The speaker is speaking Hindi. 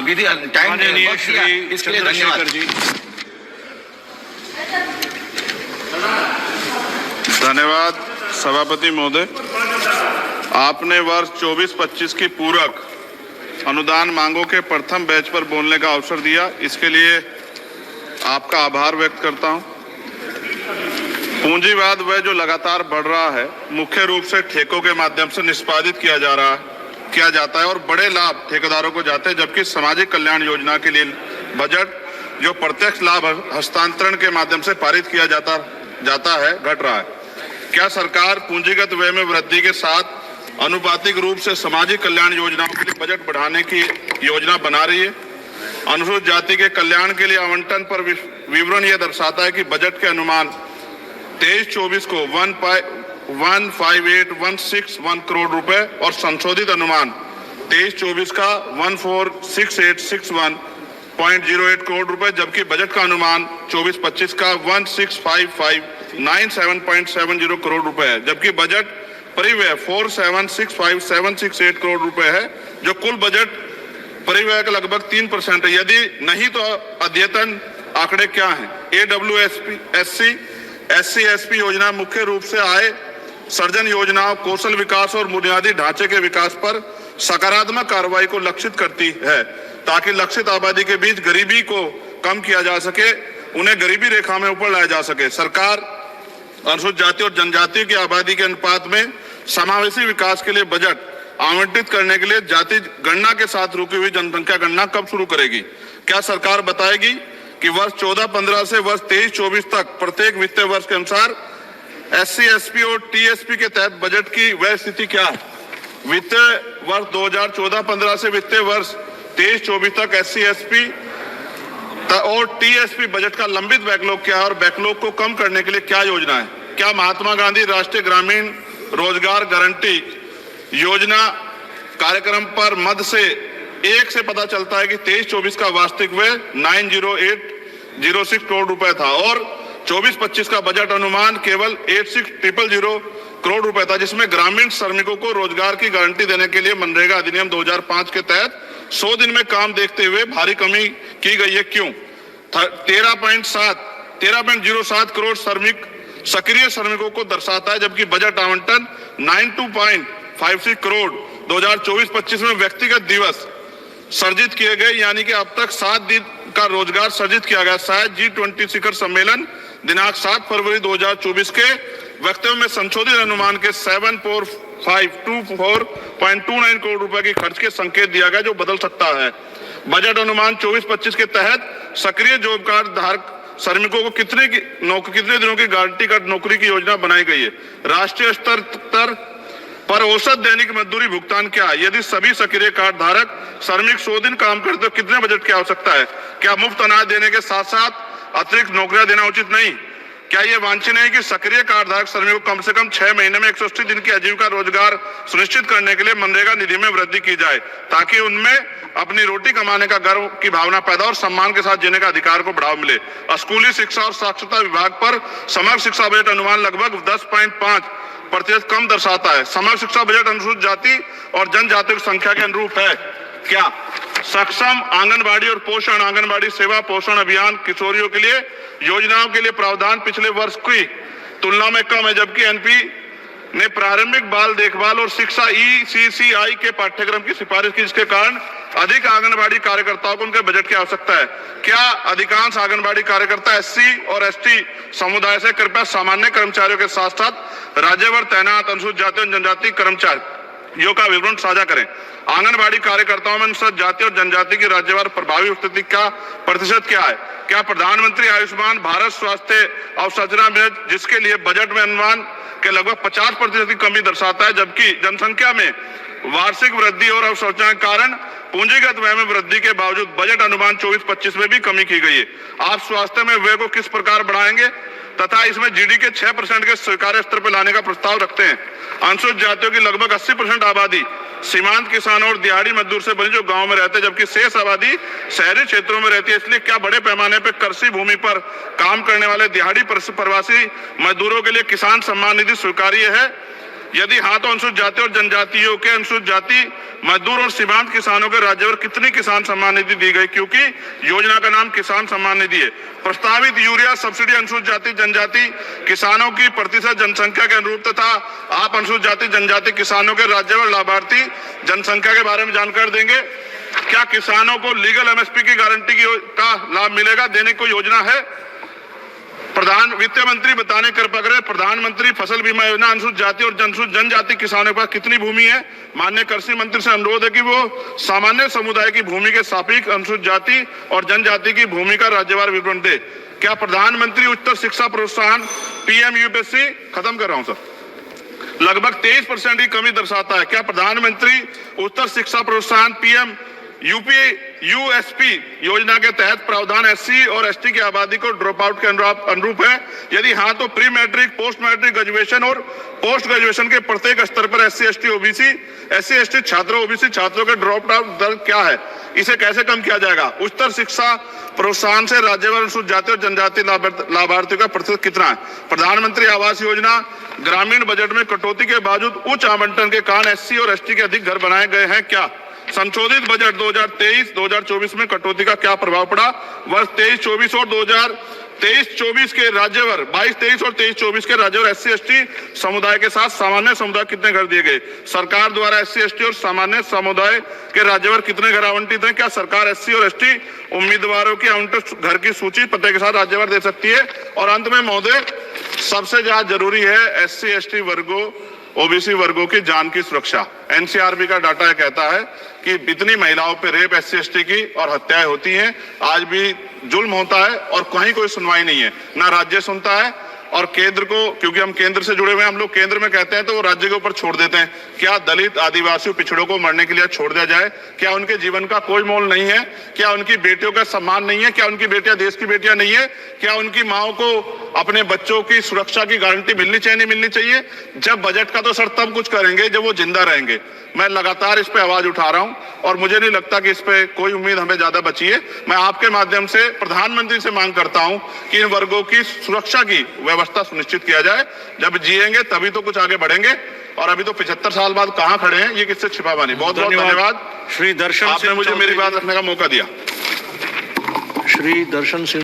विधि टाइम इसके लिए धन्यवाद। धन्यवाद सभापति महोदय। आपने वर्ष 24-25 की पूरक अनुदान मांगों के प्रथम बैच पर बोलने का अवसर दिया, इसके लिए आपका आभार व्यक्त करता हूं। पूंजीवाद वह जो लगातार बढ़ रहा है, मुख्य रूप से ठेकों के माध्यम से निष्पादित किया जाता है और बड़े लाभ ठेकेदारों को जाते हैं, जबकि सामाजिक कल्याण योजना के लिए बजट जो प्रत्यक्ष लाभ हस्तांतरण के माध्यम से पारित किया जाता है घट रहा है। क्या सरकार पूंजीगत व्यय में वृद्धि के साथ अनुपातिक रूप से सामाजिक कल्याण योजनाओं के लिए बजट बढ़ाने की योजना बना रही है? अनुसूचित जाति के कल्याण के लिए आवंटन पर विवरण यह दर्शाता है कि बजट के अनुमान 23-24 को 158,161 करोड़ रुपए और संशोधित अनुमान 23-24 का 146861.08 करोड़ रुपए, जबकि बजट का अनुमान 24-25 का 165597.70 करोड़ रुपए है, जबकि बजट परिव्यय 4765,768 करोड़ रुपए है, जो कुल बजट परिव्यय का लगभग 3% है। यदि नहीं तो अद्यतन आंकड़े क्या हैं? SC/SC योजना मुख्य रूप से आय सर्जन योजनाओं, कौशल विकास और बुनियादी ढांचे के विकास पर सकारात्मक कार्रवाई को लक्षित करती है, ताकि लक्षित आबादी के बीच गरीबी को कम किया जा सके, उन्हें गरीबी रेखा में ऊपर लाया जा सके। सरकार अनुसूचित जाति और जनजाति की आबादी के अनुपात में समावेशी विकास के लिए बजट आवंटित करने के लिए जाति गणना के साथ रुकी हुई जनसंख्या गणना कब शुरू करेगी? क्या सरकार बताएगी कि वर्ष 14-15 से वर्ष 23-24 तक प्रत्येक वित्तीय वर्ष के अनुसार SC/SC और TSP के तहत बजट की वह स्थिति क्या है? वित्तीय वर्ष 2014-15 से वित्तीय वर्ष 23-24 तक SC/SC और TSP बजट का लंबित बैकलॉग क्या है और बैकलॉग को कम करने के लिए क्या योजना है? क्या महात्मा गांधी राष्ट्रीय ग्रामीण रोजगार गारंटी योजना कार्यक्रम पर मद से 1 से पता चलता है कि 23-24 का वास्तविक व्यय 90806 करोड़ रुपए था और 24-25 का बजट अनुमान केवल 86,000 करोड़ रुपए था, जिसमें ग्रामीण श्रमिकों को रोजगार की गारंटी देने के लिए मनरेगा अधिनियम 2005 के तहत 100 दिन में काम देखते हुए भारी कमी की गई है। क्यों? 13.07 करोड़ सक्रिय श्रमिकों को दर्शाता है, जबकि बजट आवंटन 92.56 करोड़ 2024-25 में व्यक्तिगत दिवस सर्जित किए गए, यानी कि अब तक 7 दिन का रोजगार सर्जित किया गया। शायद G20 शिखर सम्मेलन दिनांक 7 फरवरी 2024 के वक्तव्य में संशोधित अनुमान के 74524.29 करोड़ रुपए की खर्च के संकेत दिया गया, जो बदल सकता है। बजट अनुमान 24-25 के तहत सक्रिय जॉब कार्ड धारक श्रमिकों को कितने दिनों की गारंटी कार्ड नौकरी की योजना बनाई गई है? राष्ट्रीय स्तर पर औसत दैनिक मजदूरी भुगतान क्या है? यदि सभी सक्रिय कार्ड धारक श्रमिक 100 दिन काम करते तो कितने बजट की आवश्यकता है? क्या मुफ्त अनाज देने के साथ साथ अतिरिक्त नौकरियां देना उचित नहीं? क्या यह वांछनीय है कि सक्रिय कार्ड धारक श्रमिकों को कम से कम 6 महीने में 180 दिन की आजीविका रोजगार सुनिश्चित करने के लिए मनरेगा निधि में वृद्धि की जाए, ताकि उनमें अपनी रोटी कमाने का गर्व की भावना पैदा और सम्मान के साथ जीने का अधिकार को बढ़ावा मिले? स्कूली शिक्षा और साक्षरता विभाग पर समग्र शिक्षा बजट अनुमान लगभग 10.5% कम दर्शाता है। समग्र शिक्षा बजट अनुसूचित जाति और जनजाति की संख्या के अनुरूप है क्या? सक्षम आंगनबाड़ी और पोषण आंगनबाड़ी सेवा पोषण अभियान किशोरियों के लिए योजनाओं के लिए प्रावधान पिछले वर्ष की तुलना में कम है, जबकि एनपी ने प्रारंभिक बाल देखभाल और शिक्षा ECCI के पाठ्यक्रम की सिफारिश की, जिसके कारण अधिक आंगनबाड़ी कार्यकर्ताओं को उनके बजट की आवश्यकता है। क्या अधिकांश आंगनबाड़ी कार्यकर्ता SC और ST समुदाय से? कृपया सामान्य कर्मचारियों के साथ साथ राज्यभर तैनात अनुसूचित जाति और जनजाति कर्मचारियों का विवरण साझा करें। आंगनबाड़ी कार्यकर्ताओं में अनुसूचित जाति और जनजाति की राज्यभर प्रभावी उपस्थिति का प्रतिशत क्या है? क्या प्रधानमंत्री आयुष्मान भारत स्वास्थ्य अवसंरचना में, जिसके लिए बजट में अनुमान के लगभग 50% की कमी दर्शाता है, जबकि जनसंख्या में वार्षिक वृद्धि और अवसंरचना के कारण पूंजीगत व्यय में वृद्धि के बावजूद बजट अनुमान 24-25 में भी कमी की गई है? आप स्वास्थ्य में व्यय को किस प्रकार बढ़ाएंगे तथा इसमें GDP के 6% के स्वीकार्य स्तर पर लाने का प्रस्ताव रखते हैं? अनुसूचित जातियों की लगभग 80% आबादी सीमांत किसानों और दिहाड़ी मजदूर से बनी, जो गांव में रहते हैं, जबकि शेष आबादी शहरी क्षेत्रों में रहती है। इसलिए क्या बड़े पैमाने पर कृषि भूमि पर काम करने वाले दिहाड़ी प्रवासी मजदूरों के लिए किसान सम्मान निधि स्वीकार्य है? यदि हाँ तो अनुसूचित जाति और जनजातियों के अनुसूचित जाति मजदूर और सीमांत किसानों के राज्यभर कितनी किसान सम्मान निधि दी गई, क्योंकि योजना का नाम किसान सम्मान निधि है। प्रस्तावित यूरिया सब्सिडी अनुसूचित जाति जनजाति किसानों की प्रतिशत जनसंख्या के अनुरूप तथा आप अनुसूचित जाति जनजाति किसानों के राज्यभर लाभार्थी जनसंख्या के बारे में जानकारी देंगे। क्या किसानों को लीगल एमएसपी की गारंटी का लाभ मिलेगा, देने को योजना है? वित्त मंत्री बताने कृपा करें, प्रधानमंत्री फसल बीमा योजना अनुसूचित जाति और जनजाति किसानों के पास कितनी भूमि है? माननीय कृषि मंत्री से अनुरोध है कि वो सामान्य समुदाय की भूमि के सापेक्ष अनुसूचित जाति और जनजाति की भूमि का राज्यवार विवरण दे। क्या प्रधानमंत्री उच्चतर शिक्षा प्रोत्साहन पीएम यूपीएससी खत्म कर रहा हूं सर, लगभग 23% की कमी दर्शाता है। क्या प्रधानमंत्री उच्चतर शिक्षा प्रोत्साहन पीएम यूएसपी योजना के तहत प्रावधान एससी और एसटी की आबादी को ड्रॉप आउट के अनुरूप है? यदि हाँ तो pre matric, post matric, graduation और पोस्ट ग्रेजुएशन के प्रत्येक स्तर पर एससी एसटी छात्रों ओबीसी छात्रों के ड्रॉप आउट दर क्या है? इसे कैसे कम किया जाएगा? उच्चतर शिक्षा प्रोत्साहन से राज्यभर अनुसूचित जाति और जनजाति लाभार्थियों का प्रतिशत कितना है? प्रधानमंत्री आवास योजना ग्रामीण बजट में कटौती के बावजूद उच्च आवंटन के कारण एससी और एसटी के अधिक घर बनाए गए हैं क्या? संशोधित बजट 2023-2024 में कटौती का क्या प्रभाव पड़ा? वर्ष 23-24 और 2023-24 के राज्यभर 22-23 और 23-24 के राज्यभर एससी एसटी समुदाय के साथ सामान्य समुदाय कितने घर दिए गए? सरकार द्वारा एससी एसटी और सामान्य समुदाय के राज्यभर कितने घर आवंटित हैं? क्या सरकार एससी और एसटी उम्मीदवारों की आवंटित घर की सूची पते के साथ राज्यभर दे सकती है? और अंत में महोदय, सबसे ज्यादा जरूरी है एससी एसटी वर्गों ओबीसी वर्गों की जान की सुरक्षा। एनसीआरबी का डाटा कहता है कि इतनी महिलाओं पे रेप एससी एसटी की और हत्याएं होती हैं, आज भी जुल्म होता है और कहीं कोई सुनवाई नहीं है, ना राज्य सुनता है और केंद्र को, क्योंकि हम केंद्र से जुड़े हुए हैं, हम लोग केंद्र में कहते हैं तो वो राज्य के ऊपर छोड़ देते हैं। क्या दलित आदिवासियों पिछड़ों को मरने के लिए छोड़ दिया जाए? क्या उनके जीवन का कोई मोल नहीं है? क्या उनकी बेटियों का सम्मान नहीं है? क्या उनकी बेटियां देश की बेटियां नहीं है? क्या उनकी माओ को अपने बच्चों की सुरक्षा की गारंटी मिलनी चाहिए, नहीं मिलनी चाहिए? जब बजट का तो सर तब कुछ करेंगे जब वो जिंदा रहेंगे। मैं लगातार इस पे आवाज उठा रहा हूं और मुझे नहीं लगता कि इस पे कोई उम्मीद हमें ज्यादा बची है। मैं आपके माध्यम से प्रधानमंत्री से मांग करता हूं कि इन वर्गों की सुरक्षा की व्यवस्था सुनिश्चित किया जाए। जब जिएंगे तभी तो कुछ आगे बढ़ेंगे, और अभी तो 75 साल बाद कहां खड़े हैं, ये किससे छिपा बनी। बहुत बहुत धन्यवाद श्री दर्शन, आपने मुझे मेरी बात रखने का मौका दिया। श्री दर्शन सिंह।